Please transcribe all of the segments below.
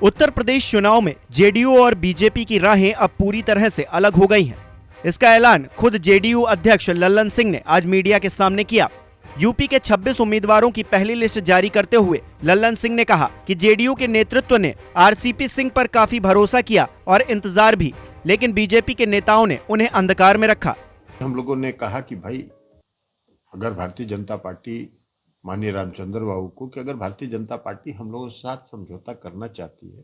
उत्तर प्रदेश चुनाव में जेडीयू और बीजेपी की राहें अब पूरी तरह से अलग हो गई हैं। इसका ऐलान खुद जेडीयू अध्यक्ष लल्लन सिंह ने आज मीडिया के सामने किया। यूपी के 26 उम्मीदवारों की पहली लिस्ट जारी करते हुए लल्लन सिंह ने कहा कि जेडीयू के नेतृत्व ने आरसीपी सिंह पर काफी भरोसा किया और इंतजार भी, लेकिन बीजेपी के नेताओं ने उन्हें अंधकार में रखा। हम लोगों ने कहा कि भाई अगर भारतीय जनता पार्टी माननीय रामचंद्र बाबू को कि अगर भारतीय जनता पार्टी हम लोगों के साथ समझौता करना चाहती है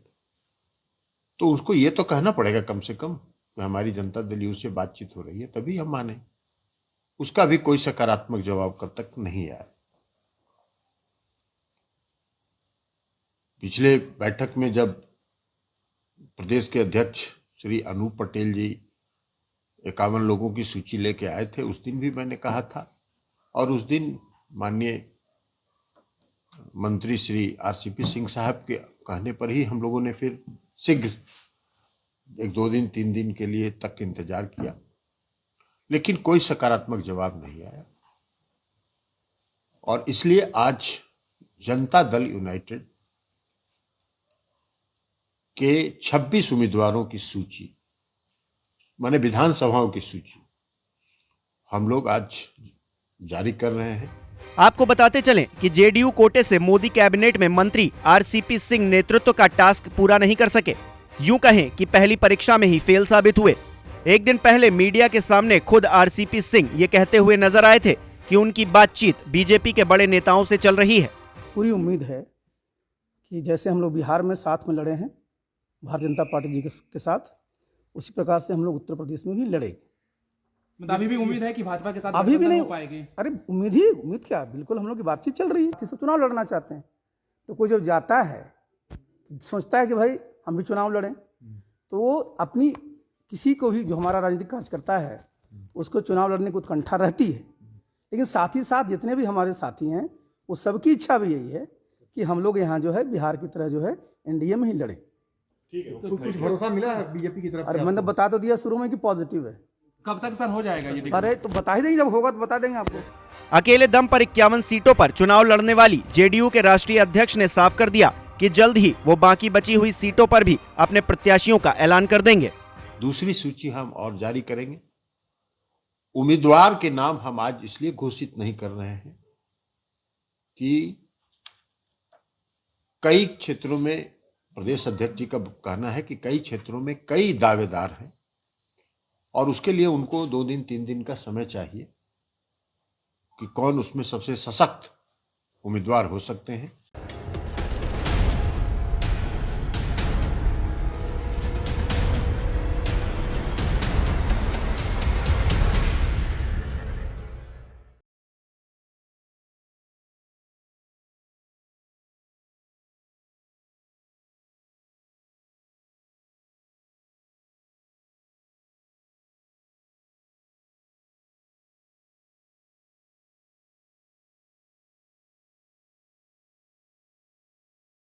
तो उसको ये तो कहना पड़ेगा कम से कम कि हमारी जनता दल यू से बातचीत हो रही है, तभी हम माने। उसका भी कोई सकारात्मक जवाब कब तक नहीं आया। पिछले बैठक में जब प्रदेश के अध्यक्ष श्री अनूप पटेल जी 51 लोगों की सूची लेके आए थे, उस दिन भी मैंने कहा था और उस दिन माननीय मंत्री श्री आरसीपी सिंह साहब के कहने पर ही हम लोगों ने फिर शीघ्र 1-2 दिन 3 दिन के लिए तक इंतजार किया, लेकिन कोई सकारात्मक जवाब नहीं आया। और इसलिए आज जनता दल यूनाइटेड के 26 उम्मीदवारों की सूची, माने विधानसभाओं की सूची, हम लोग आज जारी कर रहे हैं। आपको बताते चलें कि जेडीयू कोटे से मोदी कैबिनेट में मंत्री आरसीपी सिंह नेतृत्व का टास्क पूरा नहीं कर सके। यूं कहें कि पहली परीक्षा में ही फेल साबित हुए। एक दिन पहले मीडिया के सामने खुद आरसीपी सिंह ये कहते हुए नजर आए थे कि उनकी बातचीत बीजेपी के बड़े नेताओं से चल रही है। पूरी उम्मीद है कि जैसे हम लोग बिहार में साथ में लड़े हैं भारतीय जनता पार्टी जी के साथ, उसी प्रकार से हम लोग उत्तर प्रदेश में भी लड़ेंगे। मतलब अभी भी उम्मीद है कि भाजपा के साथ अभी भी नहीं हो पाएगी? अरे उम्मीद क्या, बिल्कुल हम लोग की बातचीत चल रही है। सब चुनाव लड़ना चाहते हैं तो कोई जब जाता है सोचता है कि भाई हम भी चुनाव लड़ें, तो वो अपनी किसी को भी जो हमारा राजनीतिक कार्य करता है उसको चुनाव लड़ने की उत्कंठा रहती है। लेकिन साथ ही साथ जितने भी हमारे साथी हैं वो सबकी इच्छा भी यही है कि हम लोग यहाँ जो है बिहार की तरह जो है एनडीए में ही लड़ें। ठीक है, तो कुछ भरोसा मिला है बीजेपी की तरफ से? अरे मैंने बता तो दिया शुरू में कि पॉजिटिव है। कब तक सर हो जाएगा ये? अरे तो बता ही देंगे, जब होगा तो बता देंगे आपको। अकेले दम पर 51 सीटों पर चुनाव लड़ने वाली जेडीयू के राष्ट्रीय अध्यक्ष ने साफ कर दिया कि जल्द ही वो बाकी बची हुई सीटों पर भी अपने प्रत्याशियों का ऐलान कर देंगे। दूसरी सूची हम और जारी करेंगे। उम्मीदवार के नाम हम आज इसलिए घोषित नहीं कर रहे हैं कि कई क्षेत्रों में प्रदेश अध्यक्ष जी का कहना है कि कई क्षेत्रों में कई दावेदार हैं और उसके लिए उनको 2 दिन 3 दिन का समय चाहिए कि कौन उसमें सबसे सशक्त उम्मीदवार हो सकते हैं।